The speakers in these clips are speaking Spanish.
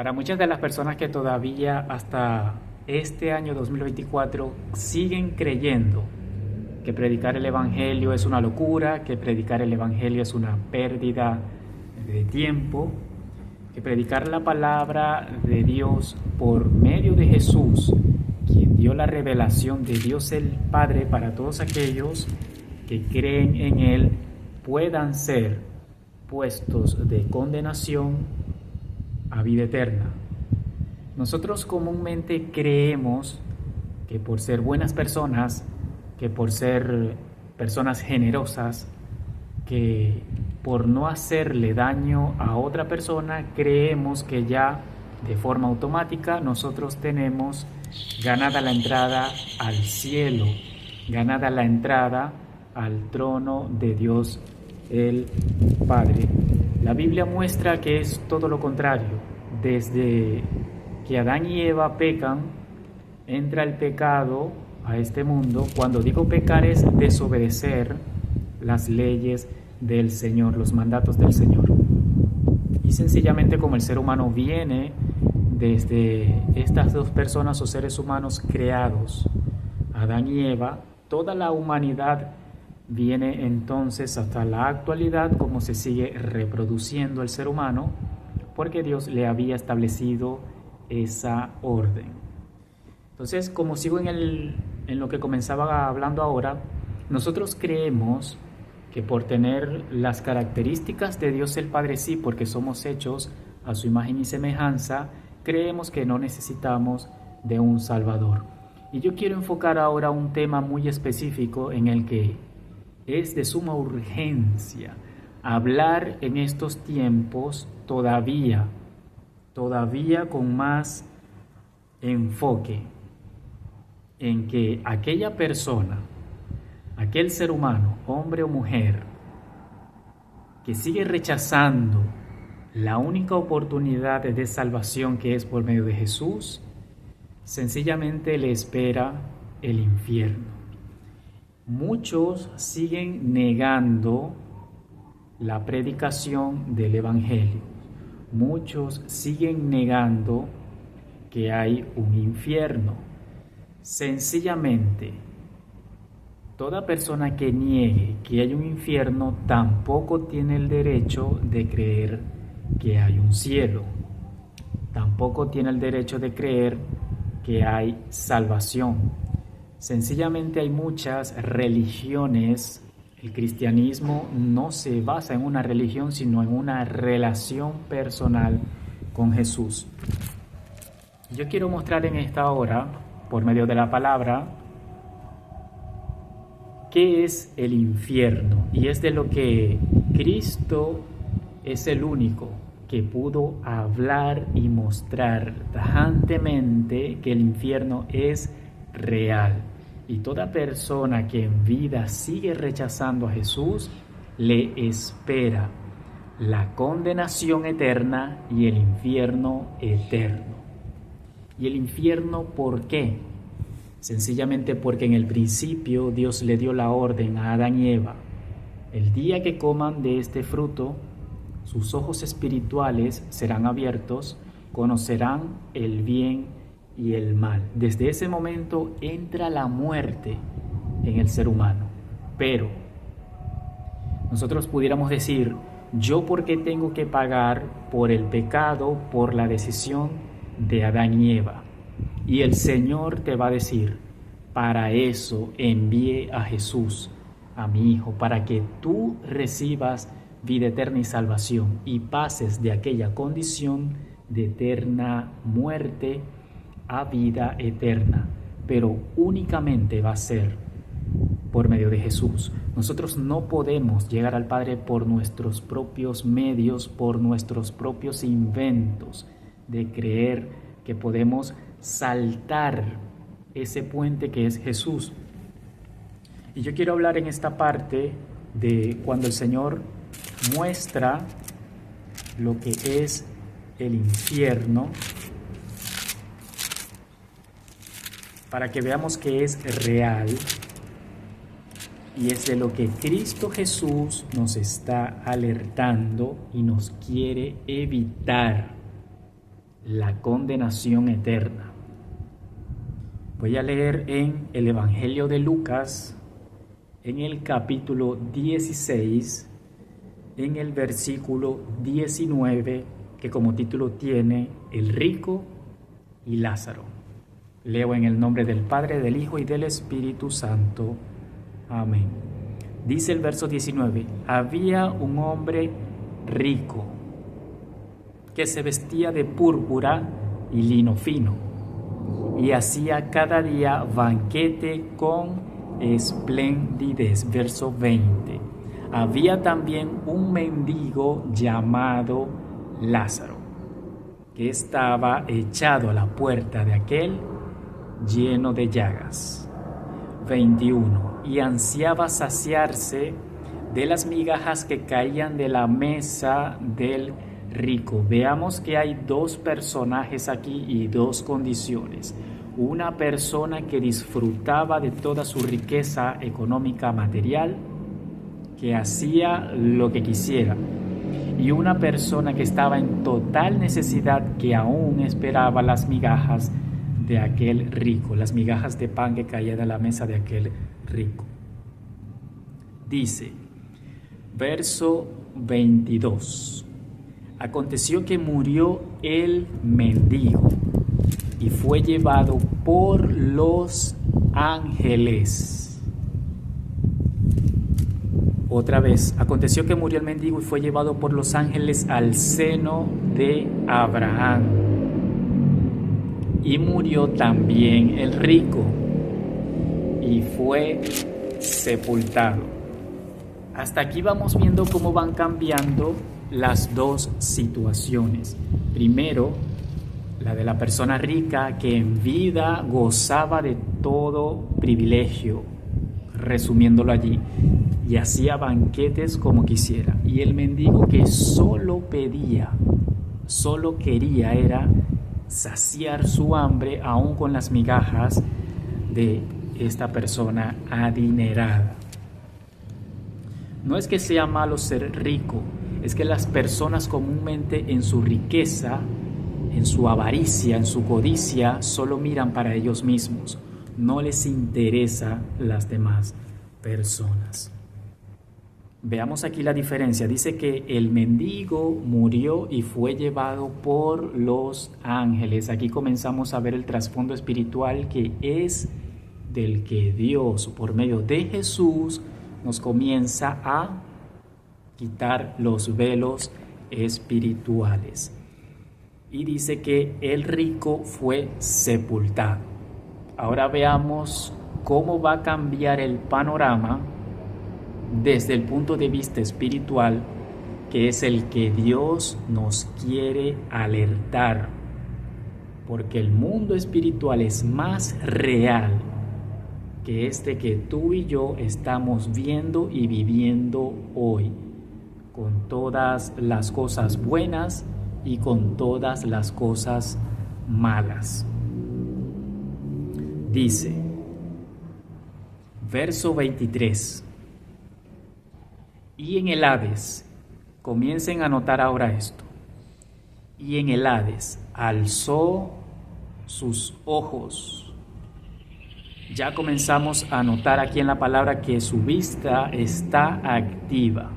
Para muchas de las personas que todavía hasta este año 2024 siguen creyendo que predicar el Evangelio es una locura, que predicar el Evangelio es una pérdida de tiempo, que predicar la palabra de Dios por medio de Jesús, quien dio la revelación de Dios el Padre para todos aquellos que creen en Él, puedan ser puestos de condenación a vida eterna. Nosotros comúnmente creemos que por ser buenas personas, que por ser personas generosas, que por no hacerle daño a otra persona, creemos que ya de forma automática nosotros tenemos ganada la entrada al cielo, ganada la entrada al trono de Dios el Padre. La Biblia muestra que es todo lo contrario. Desde que Adán y Eva pecan, entra el pecado a este mundo. Cuando digo pecar es desobedecer las leyes del Señor, los mandatos del Señor. Y sencillamente como el ser humano viene desde estas dos personas o seres humanos creados, Adán y Eva, toda la humanidad viene entonces hasta la actualidad como se sigue reproduciendo el ser humano, porque Dios le había establecido esa orden. Entonces, como sigo en lo que comenzaba hablando ahora, nosotros creemos que por tener las características de Dios el Padre, sí, porque somos hechos a su imagen y semejanza, creemos que no necesitamos de un Salvador. Y yo quiero enfocar ahora un tema muy específico en el que es de suma urgencia hablar en estos tiempos todavía con más enfoque en que aquella persona, aquel ser humano, hombre o mujer, que sigue rechazando la única oportunidad de salvación que es por medio de Jesús, sencillamente le espera el infierno. Muchos siguen negando la predicación del Evangelio. Muchos siguen negando que hay un infierno. Sencillamente, toda persona que niegue que hay un infierno tampoco tiene el derecho de creer que hay un cielo. Tampoco tiene el derecho de creer que hay salvación. Sencillamente hay muchas religiones. El cristianismo no se basa en una religión, sino en una relación personal con Jesús. Yo quiero mostrar en esta hora, por medio de la palabra, qué es el infierno. Y es de lo que Cristo es el único que pudo hablar y mostrar tajantemente que el infierno es real. Y toda persona que en vida sigue rechazando a Jesús, le espera la condenación eterna y el infierno eterno. ¿Y el infierno por qué? Sencillamente porque en el principio Dios le dio la orden a Adán y Eva: el día que coman de este fruto, sus ojos espirituales serán abiertos, conocerán el bien y el mal. Desde ese momento entra la muerte en el ser humano. Pero nosotros pudiéramos decir: ¿yo por qué tengo que pagar por el pecado, por la decisión de Adán y Eva? Y el Señor te va a decir: para eso envié a Jesús, a mi Hijo, para que tú recibas vida eterna y salvación y pases de aquella condición de eterna muerte a vida eterna, pero únicamente va a ser por medio de Jesús. Nosotros no podemos llegar al Padre por nuestros propios medios, por nuestros propios inventos, de creer que podemos saltar ese puente que es Jesús. Y yo quiero hablar en esta parte de cuando el Señor muestra lo que es el infierno, para que veamos que es real y es de lo que Cristo Jesús nos está alertando y nos quiere evitar. la condenación eterna. Voy a leer en el Evangelio de Lucas, en el capítulo 16, en el versículo 19, que como título tiene El rico y Lázaro. Leo en el nombre del Padre, del Hijo y del Espíritu Santo. Amén. Dice el verso 19: había un hombre rico que se vestía de púrpura y lino fino y hacía cada día banquete con esplendidez. Verso 20. Había también un mendigo llamado Lázaro, que estaba echado a la puerta de aquel lleno de llagas. 21. Y ansiaba saciarse de las migajas que caían de la mesa del rico. Veamos que hay dos personajes aquí y dos condiciones. Una persona que disfrutaba de toda su riqueza económica material, que hacía lo que quisiera, y una persona que estaba en total necesidad, que aún esperaba las migajas de aquel rico, las migajas de pan que caían de la mesa de aquel rico. Dice, verso 22: aconteció que murió el mendigo y fue llevado por los ángeles. Otra vez, aconteció que murió el mendigo y fue llevado por los ángeles al seno de Abraham. Y murió también el rico y fue sepultado. Hasta aquí vamos viendo cómo van cambiando las dos situaciones. Primero, la de la persona rica que en vida gozaba de todo privilegio, resumiéndolo allí, y hacía banquetes como quisiera. Y el mendigo que solo pedía, solo quería era saciar su hambre aún con las migajas de esta persona adinerada. No es que sea malo ser rico, es que las personas comúnmente en su riqueza, en su avaricia, en su codicia, solo miran para ellos mismos. No les interesa las demás personas. Veamos aquí la diferencia. Dice que el mendigo murió y fue llevado por los ángeles. Aquí comenzamos a ver el trasfondo espiritual que es del que Dios, por medio de Jesús, nos comienza a quitar los velos espirituales. Y dice que el rico fue sepultado. Ahora veamos cómo va a cambiar el panorama desde el punto de vista espiritual, que es el que Dios nos quiere alertar, porque el mundo espiritual es más real que este que tú y yo estamos viendo y viviendo hoy, con todas las cosas buenas y con todas las cosas malas. Dice, verso 23: y en el Hades, comiencen a notar ahora esto, y en el Hades alzó sus ojos. Ya comenzamos a notar aquí en la palabra que su vista está activa.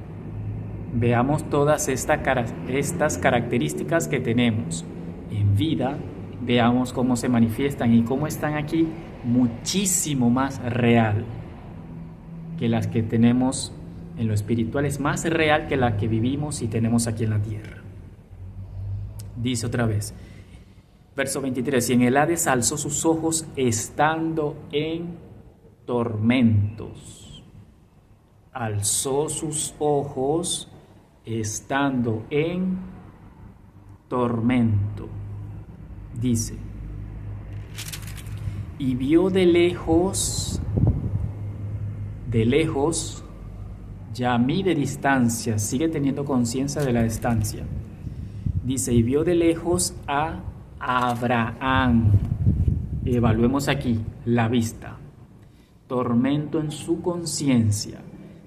Veamos todas estas características que tenemos en vida, veamos cómo se manifiestan y cómo están aquí muchísimo más real que las que tenemos en lo espiritual, es más real que la que vivimos y tenemos aquí en la tierra. Dice otra vez, verso 23, y en el Hades alzó sus ojos estando en tormentos. Alzó sus ojos estando en tormento. Dice, y vio de lejos, ya mide distancia, sigue teniendo conciencia de la distancia. Dice, y vio de lejos a Abraham. Evaluemos aquí la vista. Tormento en su conciencia.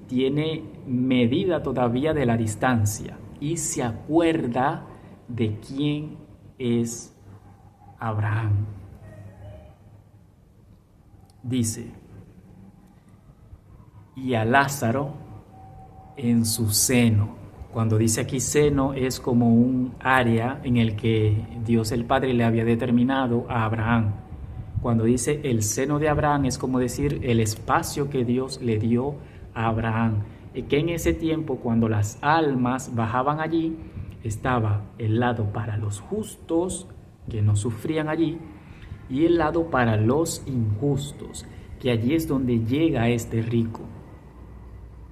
Tiene medida todavía de la distancia y se acuerda de quién es Abraham. Dice, y a Lázaro en su seno. Cuando dice aquí seno es como un área en el que Dios el Padre le había determinado a Abraham. Cuando dice el seno de Abraham es como decir el espacio que Dios le dio a Abraham. Y que en ese tiempo, cuando las almas bajaban allí, estaba el lado para los justos, que no sufrían allí, y el lado para los injustos, que allí es donde llega este rico.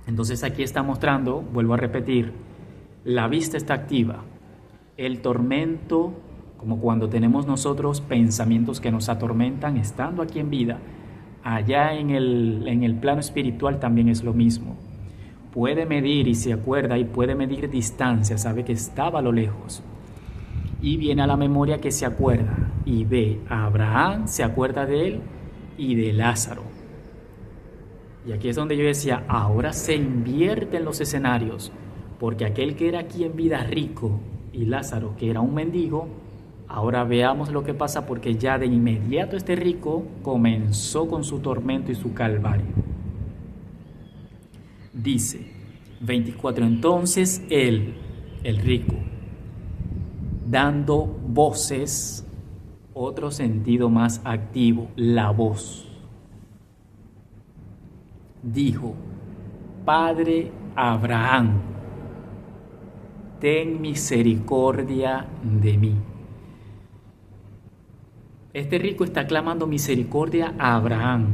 Entonces aquí está mostrando, vuelvo a repetir, la vista está activa. El tormento, como cuando tenemos nosotros pensamientos que nos atormentan estando aquí en vida, allá en el plano espiritual también es lo mismo. Puede medir y se acuerda y puede medir distancia, sabe que estaba a lo lejos. Y viene a la memoria que se acuerda y ve a Abraham, se acuerda de él y de Lázaro. Y aquí es donde yo decía, ahora se invierten los escenarios, porque aquel que era aquí en vida rico y Lázaro que era un mendigo, ahora veamos lo que pasa, porque ya de inmediato este rico comenzó con su tormento y su calvario. Dice 24, entonces él, el rico, dando voces, otro sentido más activo, la voz, dijo, Padre Abraham, ten misericordia de mí. Este rico está clamando misericordia a Abraham.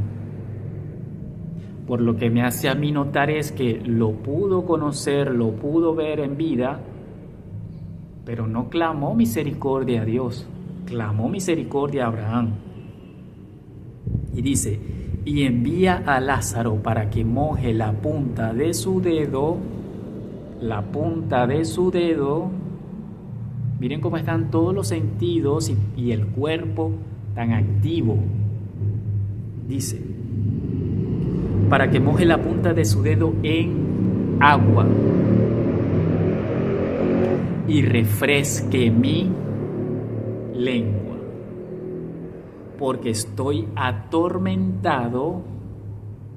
Por lo que me hace a mí notar es que lo pudo conocer, lo pudo ver en vida, pero no clamó misericordia a Dios, clamó misericordia a Abraham. Y dice, y envía a Lázaro para que moje la punta de su dedo, miren cómo están todos los sentidos y el cuerpo tan activo. Dice, para que moje la punta de su dedo en agua y refresque mi lengua, porque estoy atormentado,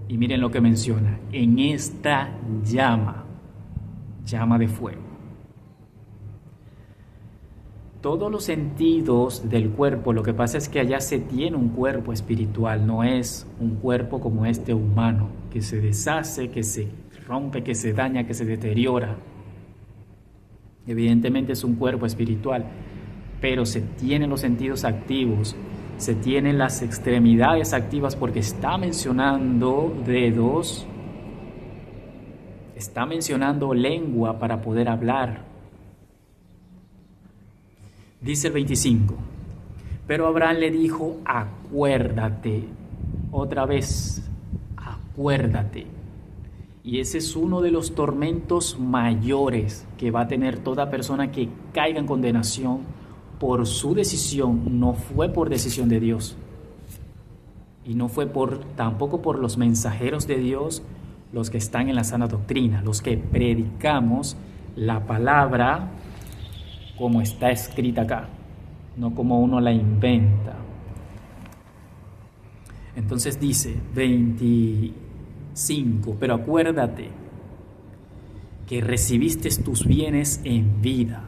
y miren lo que menciona, en esta llama de fuego. Todos los sentidos del cuerpo, lo que pasa es que allá se tiene un cuerpo espiritual, no es un cuerpo como este humano, que se deshace, que se rompe, que se daña, que se deteriora. Evidentemente es un cuerpo espiritual, pero se tienen los sentidos activos, se tienen las extremidades activas, porque está mencionando dedos, está mencionando lengua para poder hablar. Dice el 25, pero Abraham le dijo, acuérdate, otra vez, acuérdate. Y ese es uno de los tormentos mayores que va a tener toda persona que caiga en condenación por su decisión, no fue por decisión de Dios. Y no fue tampoco por los mensajeros de Dios, los que están en la sana doctrina, los que predicamos la palabra como está escrita acá, no como uno la inventa. Entonces dice 25, pero acuérdate que recibiste tus bienes en vida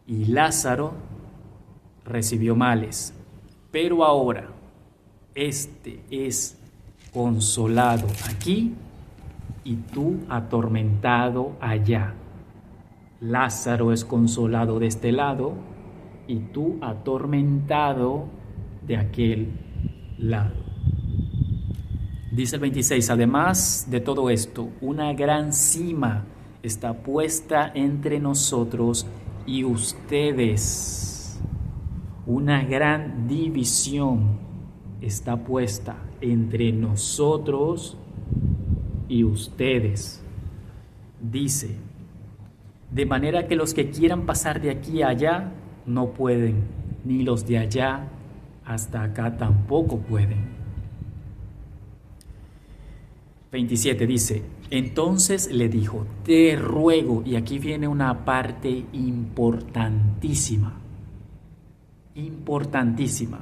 y Lázaro recibió males, pero ahora este es consolado aquí y tú atormentado allá. Lázaro es consolado de este lado y tú atormentado de aquel lado. Dice el 26, además de todo esto, una gran cima está puesta entre nosotros y ustedes. Una gran división está puesta entre nosotros y ustedes. Dice, de manera que los que quieran pasar de aquí a allá no pueden, ni los de allá hasta acá tampoco pueden. 27 dice, entonces le dijo, te ruego, y aquí viene una parte importantísima, importantísima,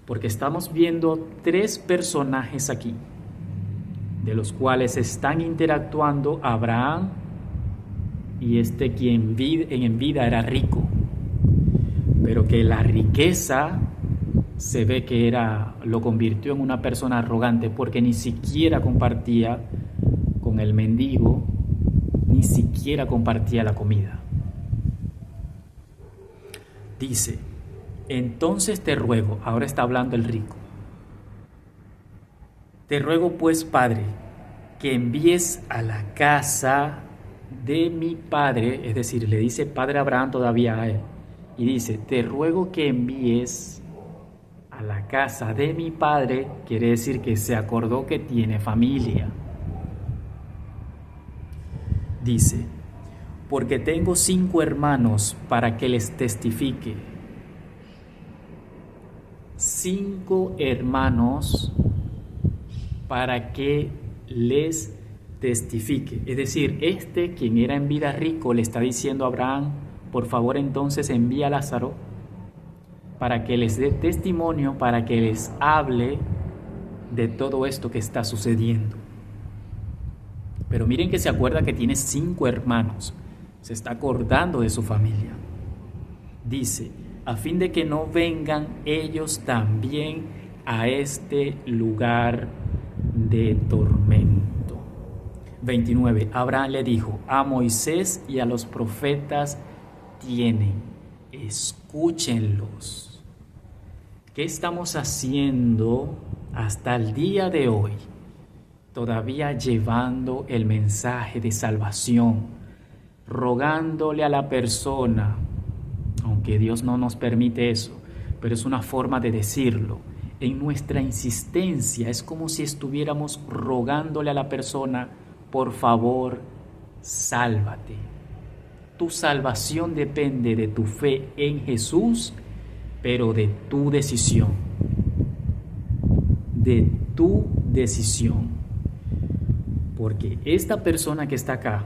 porque estamos viendo 3 personajes aquí, de los cuales están interactuando Abraham y quien en vida era rico, pero que la riqueza se ve que lo convirtió en una persona arrogante, porque ni siquiera compartía con el mendigo, ni siquiera compartía la comida. Dice, entonces te ruego, ahora está hablando el rico, te ruego pues, Padre, que envíes a la casa de mi padre, es decir, le dice Padre Abraham todavía a él, y dice, te ruego que envíes a la casa de mi padre, quiere decir que se acordó que tiene familia. Dice, porque tengo 5 hermanos para que les testifique. 5 hermanos para que les testifique. Es decir, quien era en vida rico, le está diciendo a Abraham, por favor entonces envía a Lázaro para que les dé testimonio, para que les hable de todo esto que está sucediendo. Pero miren que se acuerda que tiene 5 hermanos, se está acordando de su familia. Dice, a fin de que no vengan ellos también a este lugar de tormento. 29. Abraham le dijo, a Moisés y a los profetas tienen, escúchenlos. ¿Qué estamos haciendo hasta el día de hoy? Todavía llevando el mensaje de salvación, rogándole a la persona, aunque Dios no nos permite eso, pero es una forma de decirlo. En nuestra insistencia es como si estuviéramos rogándole a la persona, por favor, sálvate. Tu salvación depende de tu fe en Jesús, pero de tu decisión. De tu decisión. Porque esta persona que está acá,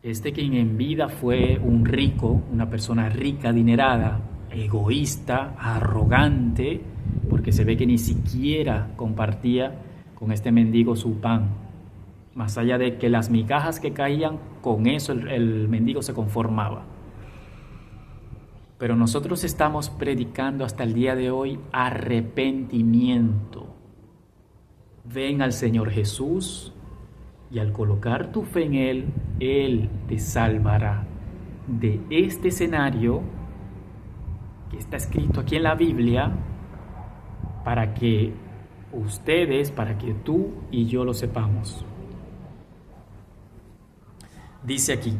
quien en vida fue un rico, una persona rica, adinerada, egoísta, arrogante, porque se ve que ni siquiera compartía con este mendigo su pan. Más allá de que las migajas que caían, con eso el mendigo se conformaba. Pero nosotros estamos predicando hasta el día de hoy arrepentimiento. Ven al Señor Jesús y al colocar tu fe en Él te salvará de este escenario que está escrito aquí en la Biblia, para que ustedes, para que tú y yo lo sepamos. Dice aquí,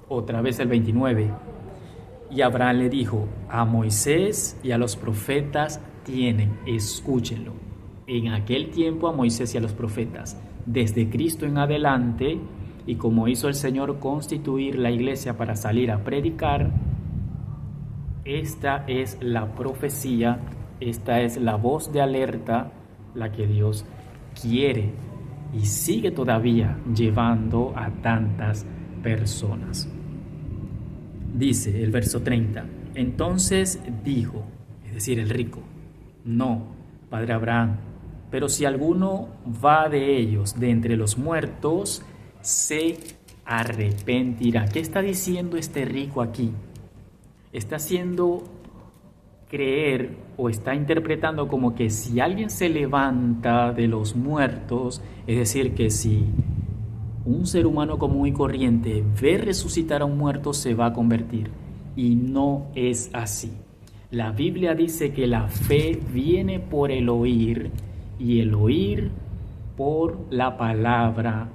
otra vez el 29, y Abraham le dijo, a Moisés y a los profetas tienen, escúchenlo. En aquel tiempo a Moisés y a los profetas, desde Cristo en adelante, y como hizo el Señor constituir la iglesia para salir a predicar, esta es la profecía, esta es la voz de alerta, la que Dios quiere y sigue todavía llevando a tantas personas. Dice el verso 30, entonces dijo, es decir, el rico, no, Padre Abraham, pero si alguno va de ellos, de entre los muertos, se arrepentirá. ¿Qué está diciendo este rico aquí? Está haciendo creer o está interpretando como que si alguien se levanta de los muertos, es decir, que si un ser humano común y corriente ve resucitar a un muerto, se va a convertir. Y no es así. La Biblia dice que la fe viene por el oír y el oír por la palabra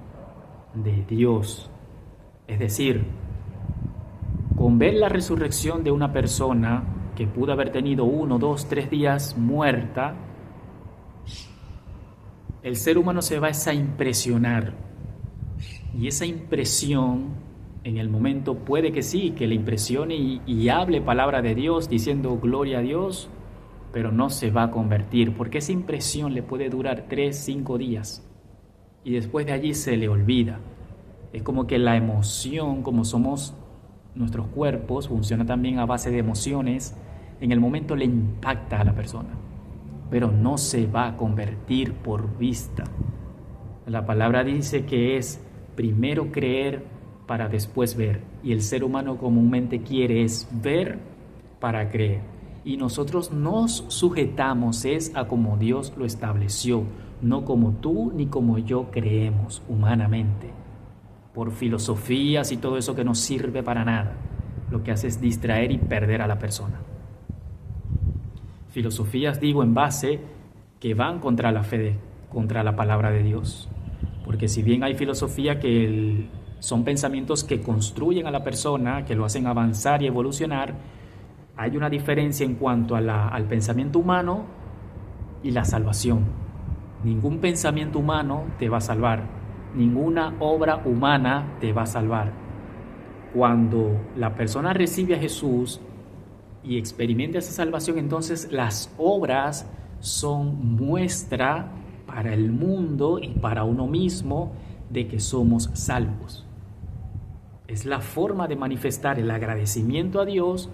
de Dios. Es decir, con ver la resurrección de una persona que pudo haber tenido 1, 2, 3 días muerta, el ser humano se va a impresionar. Y esa impresión, en el momento puede que sí, que le impresione y hable palabra de Dios diciendo gloria a Dios, pero no se va a convertir, porque esa impresión le puede durar 3, 5 días y después de allí se le olvida. Es como que la emoción, como somos nuestros cuerpos, funciona también a base de emociones, en el momento le impacta a la persona, pero no se va a convertir por vista. La palabra dice que es primero creer para después ver, y el ser humano comúnmente quiere es ver para creer, y nosotros nos sujetamos es a como Dios lo estableció, no como tú ni como yo creemos humanamente, por filosofías y todo eso que no sirve para nada. Lo que hace es distraer y perder a la persona. Filosofías, digo, en base que van contra la fe, contra la palabra de Dios. Porque si bien hay filosofía que son pensamientos que construyen a la persona, que lo hacen avanzar y evolucionar, hay una diferencia en cuanto al pensamiento humano y la salvación. Ningún pensamiento humano te va a salvar, ninguna obra humana te va a salvar. Cuando la persona recibe a Jesús y experimenta esa salvación, entonces las obras son muestra para el mundo y para uno mismo de que somos salvos. Es la forma de manifestar el agradecimiento a Dios,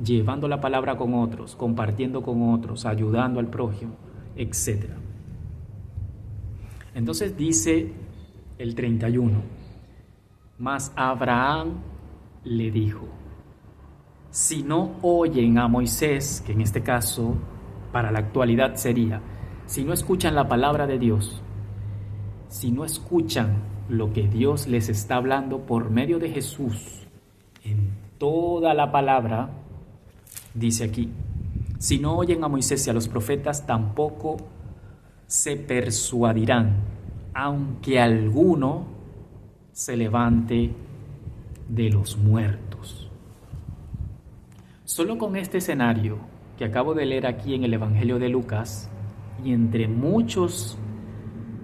llevando la palabra con otros, compartiendo con otros, ayudando al prójimo, etc. Entonces dice el 31, mas Abraham le dijo, si no oyen a Moisés, que en este caso para la actualidad sería, si no escuchan la palabra de Dios, si no escuchan lo que Dios les está hablando por medio de Jesús, en toda la palabra, dice aquí, si no oyen a Moisés y a los profetas, tampoco se persuadirán, aunque alguno se levante de los muertos. Solo con este escenario que acabo de leer aquí en el Evangelio de Lucas, y entre muchos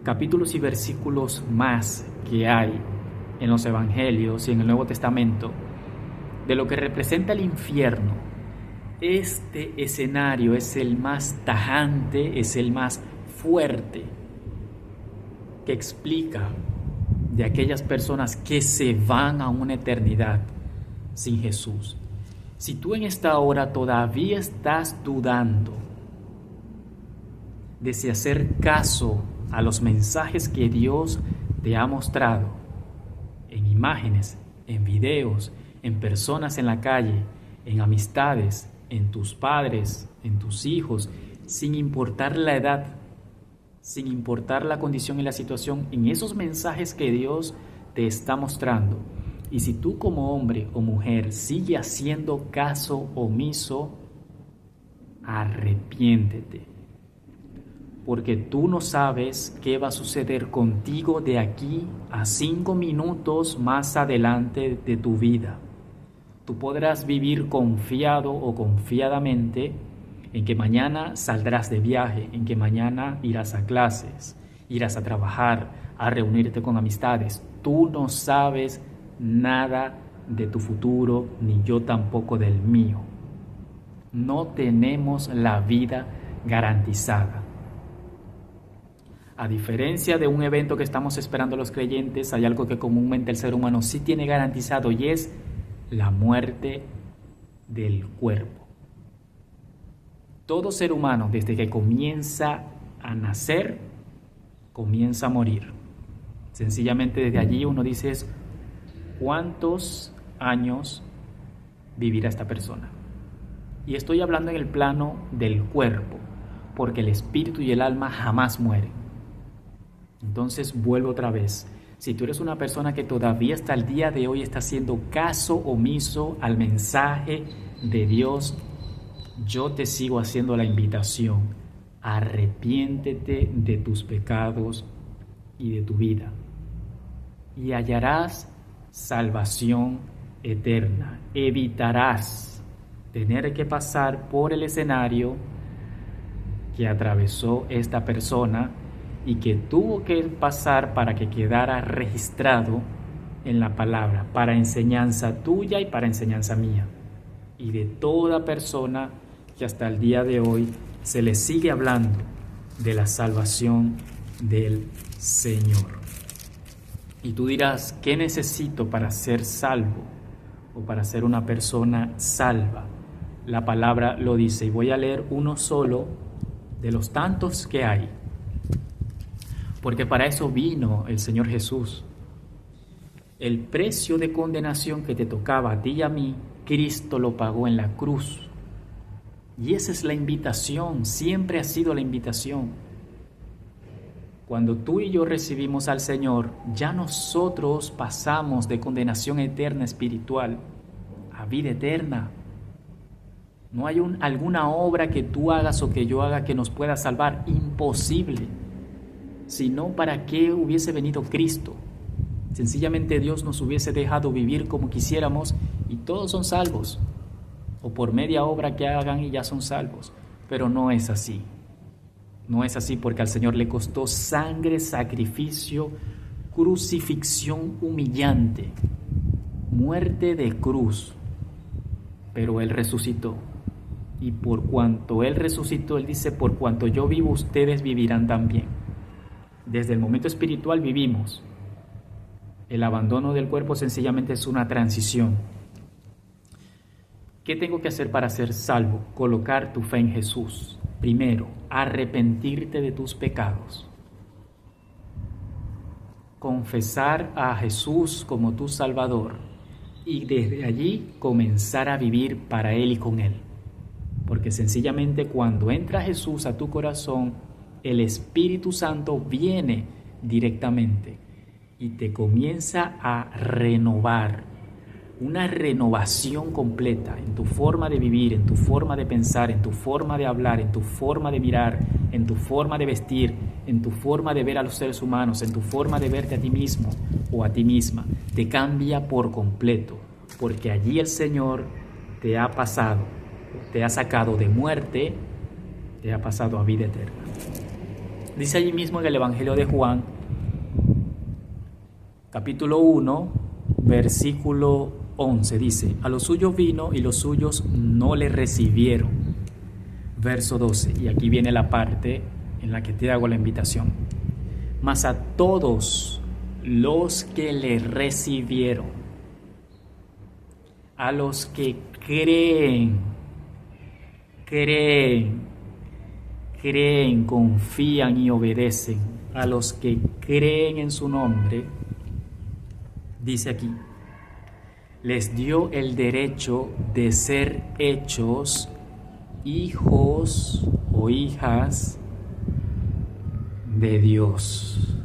capítulos y versículos más que hay en los Evangelios y en el Nuevo Testamento, de lo que representa el infierno, este escenario es el más tajante, es el más fuerte, que explica de aquellas personas que se van a una eternidad sin Jesús. Si tú en esta hora todavía estás dudando de si hacer caso a los mensajes que Dios te ha mostrado en imágenes, en videos, en personas en la calle, en amistades, en tus padres, en tus hijos, sin importar la edad, sin importar la condición y la situación, en esos mensajes que Dios te está mostrando. Y si tú como hombre o mujer sigue haciendo caso omiso, arrepiéntete. Porque tú no sabes qué va a suceder contigo de aquí a 5 minutos más adelante de tu vida. Tú podrás vivir confiado o confiadamente en que mañana saldrás de viaje, en que mañana irás a clases, irás a trabajar, a reunirte con amistades. Tú no sabes nada de tu futuro, ni yo tampoco del mío. No tenemos la vida garantizada. A diferencia de un evento que estamos esperando los creyentes, hay algo que comúnmente el ser humano sí tiene garantizado, y es la muerte del cuerpo. Todo ser humano, desde que comienza a nacer, comienza a morir. Sencillamente desde allí uno dice, ¿cuántos años vivirá esta persona? Y estoy hablando en el plano del cuerpo, porque el espíritu y el alma jamás mueren. Entonces vuelvo otra vez. Si tú eres una persona que todavía hasta el día de hoy está haciendo caso omiso al mensaje de Dios, yo te sigo haciendo la invitación. Arrepiéntete de tus pecados y de tu vida, y hallarás salvación eterna. Evitarás tener que pasar por el escenario que atravesó esta persona y que tuvo que pasar para que quedara registrado en la palabra, para enseñanza tuya y para enseñanza mía, y de toda persona que hasta el día de hoy se le sigue hablando de la salvación del Señor. Y tú dirás, ¿qué necesito para ser salvo? o para ser una persona salva. La palabra lo dice, y voy a leer uno solo de los tantos que hay, porque para eso vino el Señor Jesús. El precio de condenación que te tocaba a ti y a mí, Cristo lo pagó en la cruz. Y esa es la invitación, siempre ha sido la invitación. Cuando tú y yo recibimos al Señor, ya nosotros pasamos de condenación eterna espiritual a vida eterna. No hay alguna obra que tú hagas o que yo haga que nos pueda salvar, imposible. Si no, ¿para qué hubiese venido Cristo? Sencillamente Dios nos hubiese dejado vivir como quisiéramos y todos son salvos. O por media obra que hagan y ya son salvos. Pero no es así. No es así porque al Señor le costó sangre, sacrificio, crucifixión humillante, muerte de cruz. Pero Él resucitó. Y por cuanto Él resucitó, Él dice, por cuanto yo vivo, ustedes vivirán también. Desde el momento espiritual vivimos. El abandono del cuerpo sencillamente es una transición. ¿Qué tengo que hacer para ser salvo? Colocar tu fe en Jesús. Primero, arrepentirte de tus pecados. Confesar a Jesús como tu Salvador. Y desde allí comenzar a vivir para Él y con Él. Porque sencillamente cuando entra Jesús a tu corazón, el Espíritu Santo viene directamente y te comienza a renovar, una renovación completa en tu forma de vivir, en tu forma de pensar, en tu forma de hablar, en tu forma de mirar, en tu forma de vestir, en tu forma de ver a los seres humanos, en tu forma de verte a ti mismo o a ti misma. Te cambia por completo, porque allí el Señor te ha pasado, te ha sacado de muerte, te ha pasado a vida eterna. Dice allí mismo en el Evangelio de Juan, capítulo 1, versículo 11, dice, a los suyos vino y los suyos no le recibieron. Verso 12, y aquí viene la parte en la que te hago la invitación. Mas a todos los que le recibieron, a los que creen, confían y obedecen, a los que creen en su nombre, dice aquí, les dio el derecho de ser hechos hijos o hijas de Dios.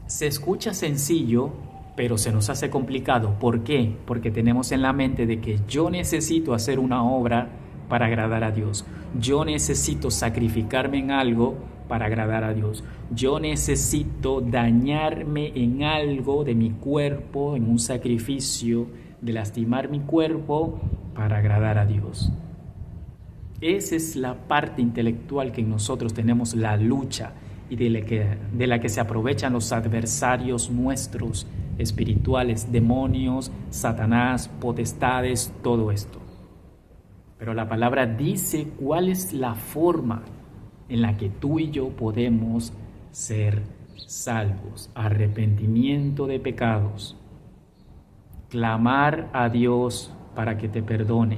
Se escucha sencillo, pero se nos hace complicado. ¿Por qué? Porque tenemos en la mente de que yo necesito hacer una obra para agradar a Dios. Yo necesito sacrificarme en algo para agradar a Dios. Yo necesito dañarme en algo de mi cuerpo, en un sacrificio, de lastimar mi cuerpo para agradar a Dios. Esa es la parte intelectual que en nosotros tenemos la lucha y de la que se aprovechan los adversarios nuestros espirituales, demonios, Satanás, potestades, todo esto. Pero la palabra dice cuál es la forma en la que tú y yo podemos ser salvos. Arrepentimiento de pecados. Clamar a Dios para que te perdone.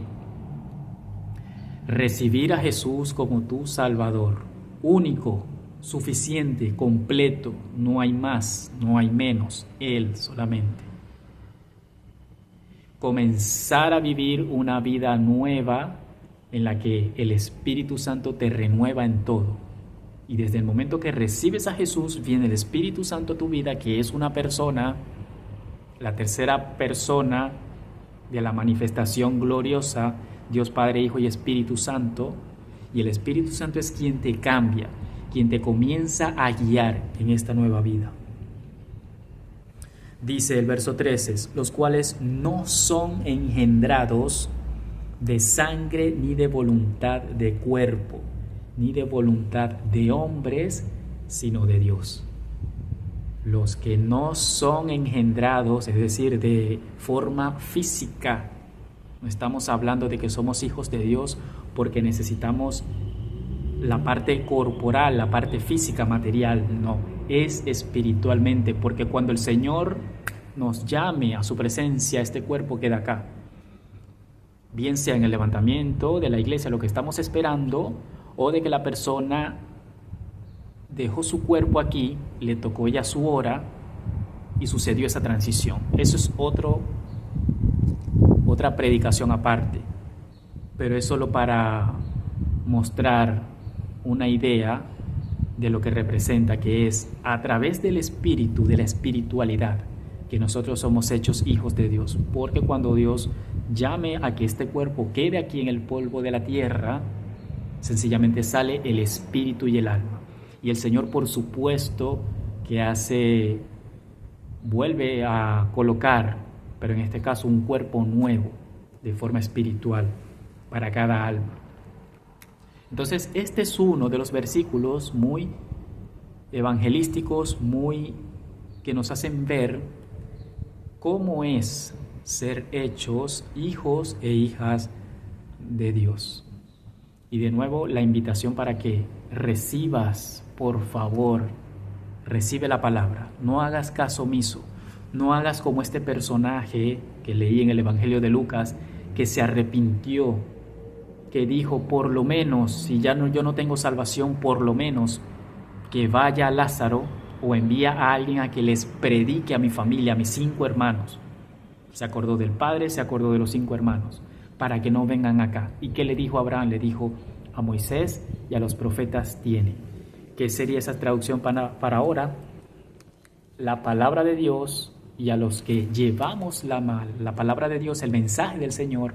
Recibir a Jesús como tu Salvador. Único, suficiente, completo. No hay más, no hay menos. Él solamente. Comenzar a vivir una vida nueva en la que el Espíritu Santo te renueva en todo. Y desde el momento que recibes a Jesús, viene el Espíritu Santo a tu vida, que es una persona, la tercera persona de la manifestación gloriosa, Dios Padre, Hijo y Espíritu Santo. Y el Espíritu Santo es quien te cambia, quien te comienza a guiar en esta nueva vida. Dice el verso 13, los cuales no son engendrados de sangre, ni de voluntad de cuerpo, ni de voluntad de hombres, sino de Dios. Los que no son engendrados, es decir, de forma física, no estamos hablando de que somos hijos de Dios porque necesitamos la parte corporal, la parte física, material, no, es espiritualmente, porque cuando el Señor nos llame a su presencia, este cuerpo queda acá. Bien sea en el levantamiento de la iglesia, lo que estamos esperando, o de que la persona dejó su cuerpo aquí, le tocó ya su hora y sucedió esa transición. Eso es otra predicación aparte, pero es solo para mostrar una idea de lo que representa, que es a través del espíritu, de la espiritualidad, que nosotros somos hechos hijos de Dios, porque cuando Dios llame a que este cuerpo quede aquí en el polvo de la tierra, sencillamente sale el espíritu y el alma. Y el Señor, por supuesto, que vuelve a colocar, pero en este caso un cuerpo nuevo, de forma espiritual, para cada alma. Entonces, este es uno de los versículos muy evangelísticos, que nos hacen ver cómo es ser hechos hijos e hijas de Dios. Y de nuevo la invitación para que recibas, por favor, recibe la palabra. No hagas caso omiso. No hagas como este personaje que leí en el Evangelio de Lucas, que se arrepintió, que dijo, por lo menos, si yo no tengo salvación, por lo menos que vaya a Lázaro o envía a alguien a que les predique a mi familia, a mis 5 hermanos. Se acordó del padre, se acordó de los 5 hermanos, para que no vengan acá. ¿Y qué le dijo a Abraham? Le dijo, a Moisés y a los profetas tiene. ¿Qué sería esa traducción para ahora? La palabra de Dios, y a los que llevamos la palabra de Dios, el mensaje del Señor,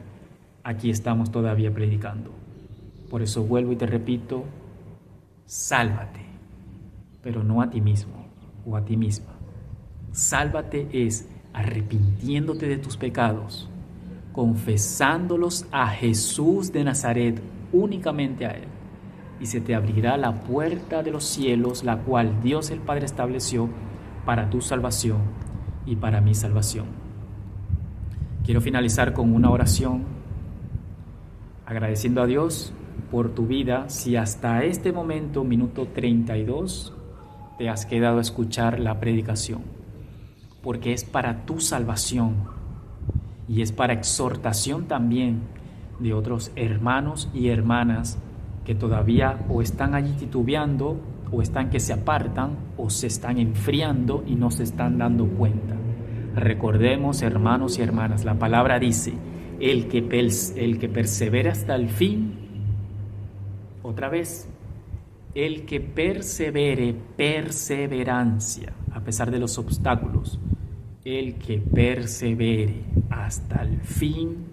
aquí estamos todavía predicando. Por eso vuelvo y te repito, sálvate, pero no a ti mismo o a ti misma. Sálvate es arrepintiéndote de tus pecados, confesándolos a Jesús de Nazaret, únicamente a Él, y se te abrirá la puerta de los cielos, la cual Dios el Padre estableció para tu salvación y para mi salvación. Quiero finalizar con una oración, agradeciendo a Dios por tu vida. Si hasta este momento, minuto 32, te has quedado a escuchar la predicación, porque es para tu salvación y es para exhortación también de otros hermanos y hermanas que todavía o están allí titubeando, o están que se apartan, o se están enfriando y no se están dando cuenta. Recordemos, hermanos y hermanas, la palabra dice, el que persevera hasta el fin, otra vez, el que persevere, perseverancia, a pesar de los obstáculos, el que persevere hasta el fin,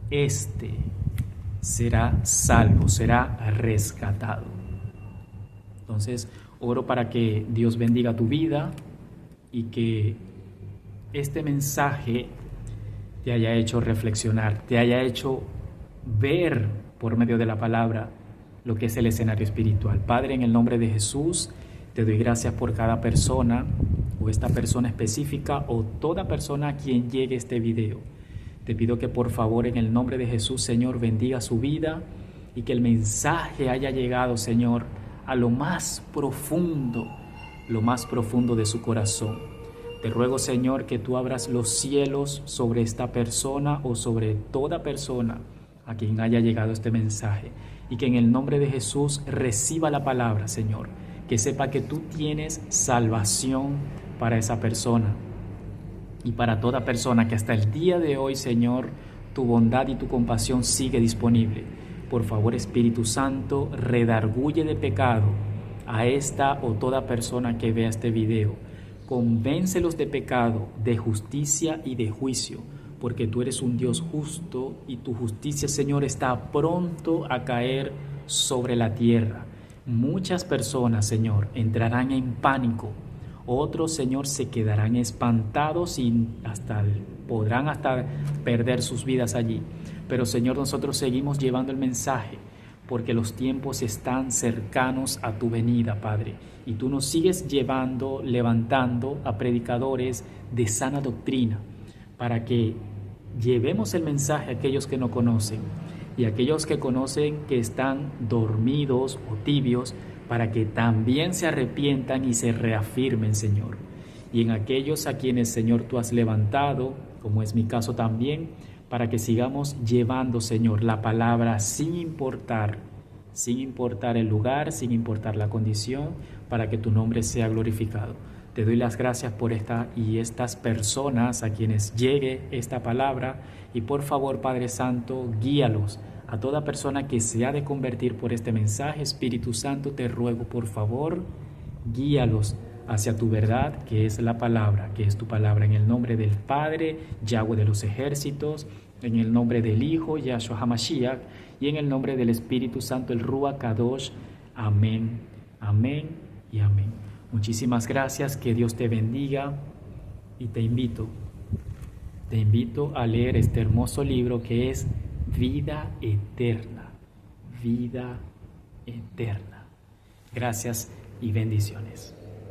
este será salvo, será rescatado. Entonces, oro para que Dios bendiga tu vida y que este mensaje te haya hecho reflexionar, te haya hecho ver por medio de la palabra lo que es el escenario espiritual. Padre, en el nombre de Jesús, te doy gracias por cada persona, o esta persona específica, o toda persona a quien llegue este video. Te pido que por favor, en el nombre de Jesús, Señor, bendiga su vida y que el mensaje haya llegado, Señor, a lo más profundo de su corazón. Te ruego, Señor, que tú abras los cielos sobre esta persona o sobre toda persona a quien haya llegado este mensaje, y que en el nombre de Jesús reciba la palabra, Señor, que sepa que tú tienes salvación para esa persona y para toda persona, que hasta el día de hoy, Señor, tu bondad y tu compasión sigue disponible. Por favor, Espíritu Santo, redarguye de pecado a esta o toda persona que vea este video. Convéncelos de pecado, de justicia y de juicio, porque tú eres un Dios justo y tu justicia, Señor, está pronto a caer sobre la tierra. Muchas personas, Señor, entrarán en pánico. Otros, Señor, se quedarán espantados y podrán hasta perder sus vidas allí. Pero, Señor, nosotros seguimos llevando el mensaje porque los tiempos están cercanos a tu venida, Padre. Y tú nos sigues levantando a predicadores de sana doctrina para que llevemos el mensaje a aquellos que no conocen y a aquellos que conocen que están dormidos o tibios, para que también se arrepientan y se reafirmen, Señor. y en aquellos a quienes, Señor, tú has levantado, como es mi caso también, para que sigamos llevando, Señor, la palabra sin importar el lugar, sin importar la condición, para que tu nombre sea glorificado. Te doy las gracias por esta y estas personas a quienes llegue esta palabra, y por favor, Padre Santo, guíalos. A toda persona que se ha de convertir por este mensaje, Espíritu Santo, te ruego, por favor, guíalos hacia tu verdad, que es la palabra, que es tu palabra, en el nombre del Padre, Yahweh de los ejércitos, en el nombre del Hijo, Yahshua HaMashiach, y en el nombre del Espíritu Santo, el Ruach Kadosh. Amén, amén y amén. Muchísimas gracias, que Dios te bendiga, y te invito a leer este hermoso libro que es Vida Eterna, Vida Eterna. Gracias y bendiciones.